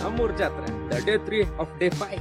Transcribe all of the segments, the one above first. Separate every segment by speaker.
Speaker 1: ನಮ್ಮೂರ್ ಜಾತ್ರೆ day 3 of day 5.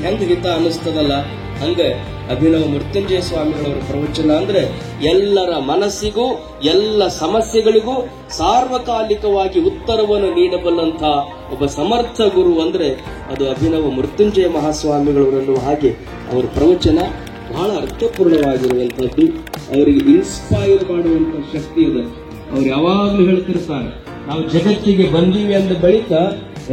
Speaker 2: ಹೆಂಗ ಹಿತ ಅನ್ನಿಸ್ತದಲ್ಲ ಹಂಗ ಅಭಿನವ ಮೃತ್ಯುಂಜಯ ಸ್ವಾಮಿಗಳವರ ಪ್ರವಚನ ಅಂದ್ರೆ ಎಲ್ಲರ ಮನಸ್ಸಿಗೂ ಎಲ್ಲ ಸಮಸ್ಯೆಗಳಿಗೂ ಸಾರ್ವಕಾಲಿಕವಾಗಿ ಉತ್ತರವನ್ನು ನೀಡಬಲ್ಲಂತ ಒಬ್ಬ ಸಮರ್ಥ ಗುರು ಅಂದ್ರೆ ಅದು ಅಭಿನವ ಮೃತ್ಯುಂಜಯ ಮಹಾಸ್ವಾಮಿಗಳವರನ್ನು. ಹಾಗೆ ಅವರ ಪ್ರವಚನ ಬಹಳ ಅರ್ಥಪೂರ್ಣವಾಗಿರುವಂತದ್ದು, ಅವರಿಗೆ ಇನ್ಸ್ಪೈರ್ ಮಾಡುವಂತ ಶಕ್ತಿ ಇದೆ. ಅವ್ರು ಯಾವಾಗ್ಲೂ ಹೇಳ್ತಿರ್ತಾರೆ, ನಾವು ಜಗತ್ತಿಗೆ ಬಂದೀವಿ ಅಂದ ಬಳಿಕ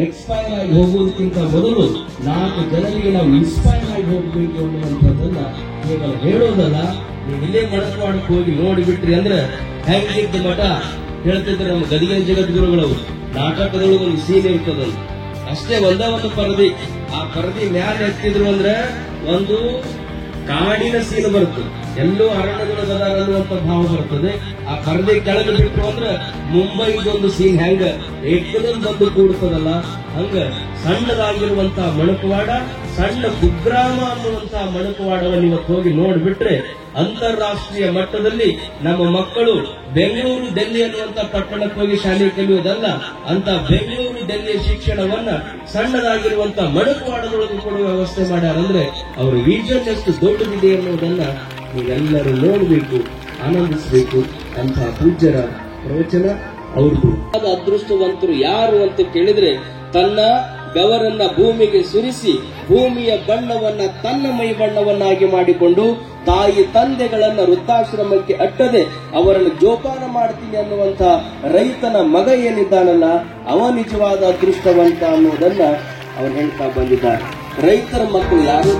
Speaker 2: ಎಕ್ಸ್ಪೈರ್ ಆಗಿ ಹೋಗುವುದಕ್ಕಿಂತ ಮೊದಲು 4 ಜನರಿಗೆ ನಾವು ಇನ್ಸ್ಪೈರ್ ಆಗಿ ಹೋಗ್ಬೇಕು ಅನ್ನುವಂಥದ್ದನ್ನ ಕೇವಲ ಹೇಳೋದಲ್ಲ, ನೀವು ಇಲ್ಲೇ ಮಡಕವಾಡಕ್ಕೆ ಹೋಗಿ ನೋಡಿಬಿಟ್ರಿ ಅಂದ್ರೆ ಹೆಂಗಿದ್ದ ಮಠ ಹೇಳ್ತಿದ್ರೆ ನಮ್ಮ ಗದಿಗಿನ ಜಗದ್ಗುರುಗಳವರು. ನಾಟಕದೊಳಗೆ ಒಂದು ಸೀನ್ ಇರ್ತದಂತ, ಅಷ್ಟೇ ಒಂದೇ ಒಂದು ಪರದಿ, ಆ ಪರದಿ ಮ್ಯಾಲ ಎತ್ತಿದ್ರು ಅಂದ್ರೆ ಒಂದು ಕಾಡಿನ ಸೀನ್ ಬರ್ತದೆ, ಎಲ್ಲೋ ಅರಣ್ಯದೊಳಗದ ಅನ್ನುವಂತ ಭಾವ ಬರ್ತದೆ. ಆ ಪರದೆ ಕೆಳಗೆ ಬಿಟ್ಟು ಅಂದ್ರೆ ಮುಂಬೈದೊಂದು ಸೀನ್ ಹೆಂಗ ಏಕದಂ ಬಂದು ಕೂಡ್ತದಲ್ಲ, ಹಂಗ ಸಣ್ಣದಾಗಿರುವಂತ ಮಣಕವಾಡ, ಸಣ್ಣ ಕುಗ್ರಾಮ ಅನ್ನುವಂತ ಮಣಕವಾಡವನ್ನು ಇವತ್ತು ಹೋಗಿ ನೋಡ್ಬಿಟ್ರೆ ಅಂತಾರಾಷ್ಟ್ರೀಯ ಮಟ್ಟದಲ್ಲಿ ನಮ್ಮ ಮಕ್ಕಳು ಬೆಂಗಳೂರು ಡೆಲ್ಲಿ ಅನ್ನುವಂತ ಪಟ್ಟಣಕ್ಕೆ ಹೋಗಿ ಶಾಲೆ ಕಲಿಯೋದಲ್ಲ, ಅಂತ ಬೆಂಗಳೂರು ಡೆಲ್ಲಿಯ ಶಿಕ್ಷಣವನ್ನ ಸಣ್ಣದಾಗಿರುವಂತ ಮಣಕವಾಡದೊಳಗೆ ಕೊಡುವ ವ್ಯವಸ್ಥೆ ಮಾಡ್ಯಾರಂದ್ರೆ ಅವ್ರ ವಿಷನ್ ಎಷ್ಟು ದೊಡ್ಡದಿದೆ ಅನ್ನೋದನ್ನ ನೀವೆಲ್ಲರೂ ನೋಡಬೇಕು, ಆನಂದಿಸಬೇಕು. ಅಂತ ಪೂಜ್ಯರ ಪ್ರವಚನ ಅವ್ರದ್ದು. ಅದೃಷ್ಟವಂತರು ಯಾರು ಅಂತ ಕೇಳಿದ್ರೆ, ತನ್ನ ಬೆವರನ್ನ ಭೂಮಿಗೆ ಸುರಿಸಿ ಭೂಮಿಯ ಬಣ್ಣವನ್ನ ತನ್ನ ಮೈ ಬಣ್ಣವನ್ನಾಗಿ ಮಾಡಿಕೊಂಡು ತಾಯಿ ತಂದೆಗಳನ್ನ ವೃದ್ಧಾಶ್ರಮಕ್ಕೆ ಅಟ್ಟದೆ ಅವರನ್ನು ಜೋಪಾನ ಮಾಡ್ತೀನಿ ಅನ್ನುವಂತ ರೈತನ ಮಗ ಏನಿದ್ದಾನಲ್ಲ, ಅವ ನಿಜವಾದ ಅದೃಷ್ಟವಂತ ಅನ್ನೋದನ್ನ ಅವ್ರು ಹೇಳ್ತಾ ಬಂದಿದ್ದಾರೆ. ರೈತರ ಮಕ್ಕಳು ಯಾರು